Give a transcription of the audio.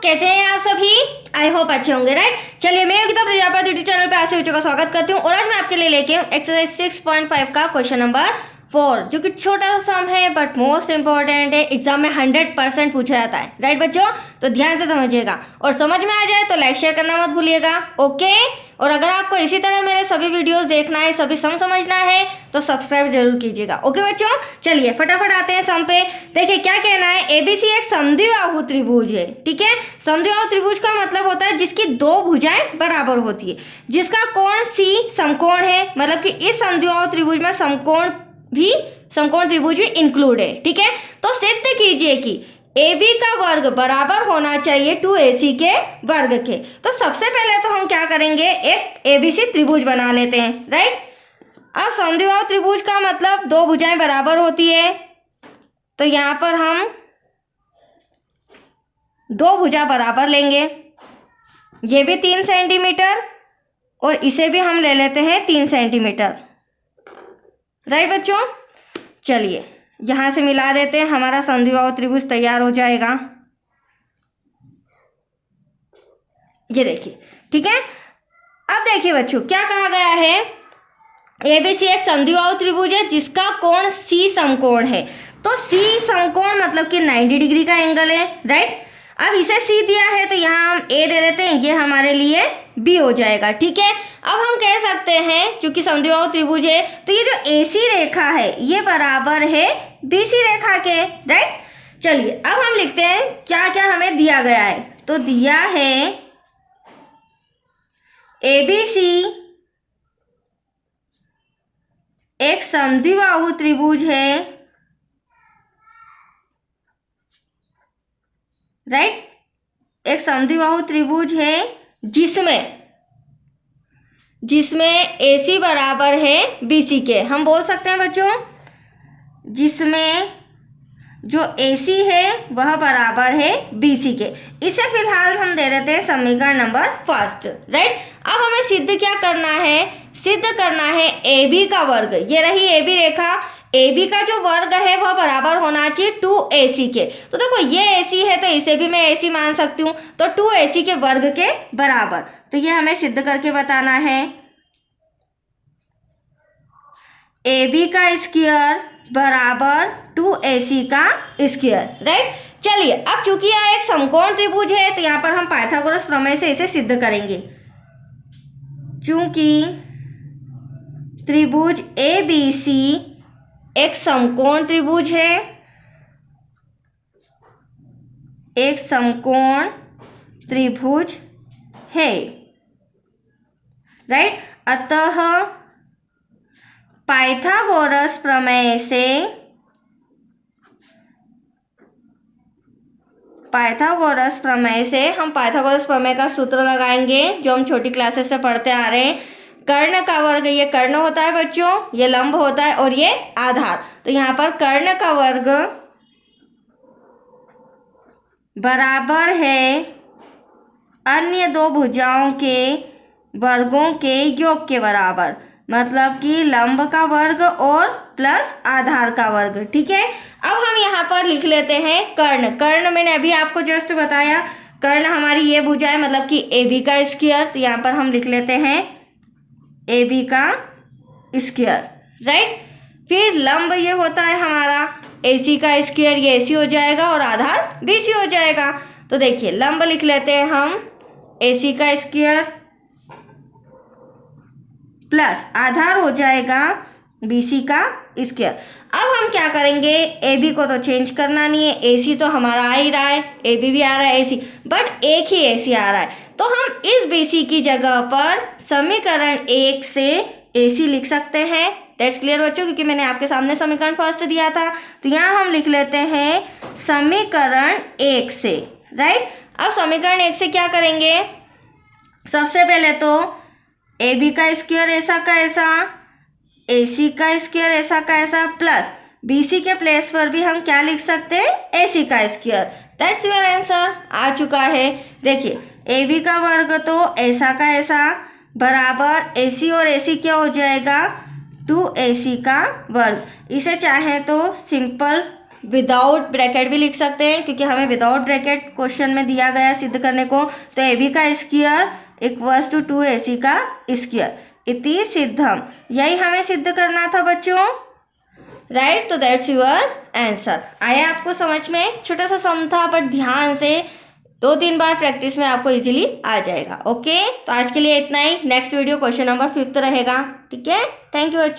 कैसे हैं आप सभी? आई होप अच्छे होंगे, राइट। चलिए, मैं योगिता प्रजापति यूट्यूब चैनल पे ऐसे बच्चों का स्वागत करती हूँ और आज मैं आपके लिए लेके हूँ एक्सरसाइज 6.5 का क्वेश्चन नंबर 4, जो कि छोटा सा सम है बट मोस्ट इंपॉर्टेंट है। एग्जाम में 100% पूछा जाता है, राइट बच्चों। तो ध्यान से समझिएगा और समझ में आ जाए तो लाइक शेयर करना मत भूलिएगा, ओके। और अगर आपको इसी तरह मेरे सभी वीडियोस देखना है, सभी सम समझना है तो सब्सक्राइब जरूर कीजिएगा, ओके बच्चों। चलिए फटाफट आते हैं सम पे। देखिए क्या कहना है, एबीसी एक समद्विबाहु त्रिभुज है, ठीक है। समद्विबाहु त्रिभुज का मतलब होता है जिसकी दो भुजाएं बराबर होती है, जिसका कोण सी समकोण है, मतलब कि इस समद्विबाहु त्रिभुज में समकोण त्रिभुज भी इंक्लूड है, ठीक है। तो सिद्ध कीजिए कि AB का वर्ग बराबर होना चाहिए 2AC के वर्ग के। तो सबसे पहले तो हम क्या करेंगे, एक ABC त्रिभुज बना लेते हैं, राइट। अब समद्विबाहु त्रिभुज का मतलब दो भुजाएं बराबर होती है, तो यहाँ पर हम दो भुजा बराबर लेंगे, ये भी 3 सेंटीमीटर और इसे भी हम ले लेते हैं 3 सेंटीमीटर, राइट बच्चों। चलिए यहाँ से मिला देते हैं, हमारा समद्विबाहु त्रिभुज तैयार हो जाएगा। ये देखिए, ठीक है। अब देखिए बच्चों क्या कहा गया है, एबीसी एक समद्विबाहु त्रिभुज है जिसका कोण सी समकोण है। तो सी समकोण मतलब कि 90 डिग्री का एंगल है, राइट। अब इसे सी दिया है तो यहाँ हम ए दे देते हैं, ये हमारे लिए बी हो जाएगा, ठीक है। अब हम कह सकते हैं क्योंकि समद्विबाहु त्रिभुज है तो ये जो एसी रेखा है ये बराबर है बीसी रेखा के, राइट। चलिए अब हम लिखते हैं क्या क्या हमें दिया गया है। तो दिया है एबीसी एक समद्विबाहु त्रिभुज है, राइट। एक समद्विबाहु त्रिभुज है जिसमें AC बराबर है BC के। हम बोल सकते हैं बच्चों जिसमें जो AC है वह बराबर है BC के। इसे फिलहाल हम दे देते हैं समीकरण नंबर 1, राइट। अब हमें सिद्ध क्या करना है, सिद्ध करना है AB का वर्ग। ये रही AB रेखा, AB का जो वर्ग है वह बराबर होना चाहिए 2AC के। तो देखो ये AC है तो इसे भी मैं AC मान सकती हूँ, तो 2AC के वर्ग के बराबर। तो ये हमें सिद्ध करके बताना है, AB का स्क्वायर बराबर 2AC का स्क्वायर, राइट। चलिए अब चूंकि यह एक समकोण त्रिभुज है तो यहाँ पर हम पाइथागोरस प्रमेय से इसे सिद्ध करेंगे। चूंकि त्रिभुज ABC एक समकोण त्रिभुज है, एक समकोण त्रिभुज है, राइट। अतः पाइथागोरस प्रमेय से हम पाइथागोरस प्रमेय का सूत्र लगाएंगे जो हम छोटी क्लासेस से पढ़ते आ रहे हैं। कर्ण का वर्ग, ये कर्ण होता है बच्चों, ये लंब होता है और ये आधार। तो यहाँ पर कर्ण का वर्ग बराबर है अन्य दो भुजाओं के वर्गों के योग के बराबर, मतलब कि लंब का वर्ग और प्लस आधार का वर्ग, ठीक है। अब हम यहाँ पर लिख लेते हैं कर्ण। कर्ण मैंने अभी आपको जस्ट बताया, कर्ण हमारी ये भुजा है मतलब कि AB का स्क्वायर। तो यहाँ पर हम लिख लेते हैं AB का स्क्वायर, राइट। फिर लंब ये होता है हमारा AC का स्क्वायर, ये AC हो जाएगा और आधार BC हो जाएगा। तो देखिए लंब लिख लेते हैं हम AC का स्क्वायर प्लस आधार हो जाएगा BC का स्क्वायर। अब हम क्या करेंगे, AB को तो चेंज करना नहीं है, AC तो हमारा आ ही रहा है, AB भी आ रहा है AC, बट एक ही AC आ रहा है। तो हम इस BC की जगह पर समीकरण 1 से AC लिख सकते हैं। दैट्स क्लियर बच्चों, क्योंकि मैंने आपके सामने समीकरण 1 दिया था। तो यहाँ हम लिख लेते हैं समीकरण 1 से, राइट। अब समीकरण 1 से क्या करेंगे, सबसे पहले तो AB का स्क्वायर ऐसा का ऐसा, AC का स्क्वायर ऐसा का ऐसा, प्लस BC के प्लेस पर भी हम क्या लिख सकते हैं, AC का स्क्वायर। दैट्स योर आंसर, आ चुका है। देखिए AB का वर्ग तो ऐसा का ऐसा बराबर AC और AC क्या हो जाएगा, 2AC का वर्ग। इसे चाहे तो सिंपल विदाउट ब्रैकेट भी लिख सकते हैं, क्योंकि हमें विदाउट ब्रैकेट क्वेश्चन में दिया गया सिद्ध करने को। तो ए बी का स्क्वायर इक्वल्स टू 2ac का स्क्वायर, इति सिद्धम, यही हमें सिद्ध करना था बच्चों, राइट। तो दैट्स योर आंसर। आया आपको समझ में? छोटा सा सम था, पर ध्यान से 2-3 बार प्रैक्टिस में आपको इजीली आ जाएगा। ओके, तो आज के लिए इतना ही। नेक्स्ट वीडियो क्वेश्चन नंबर 5 रहेगा। ठीक है, थैंक यू बच्चों।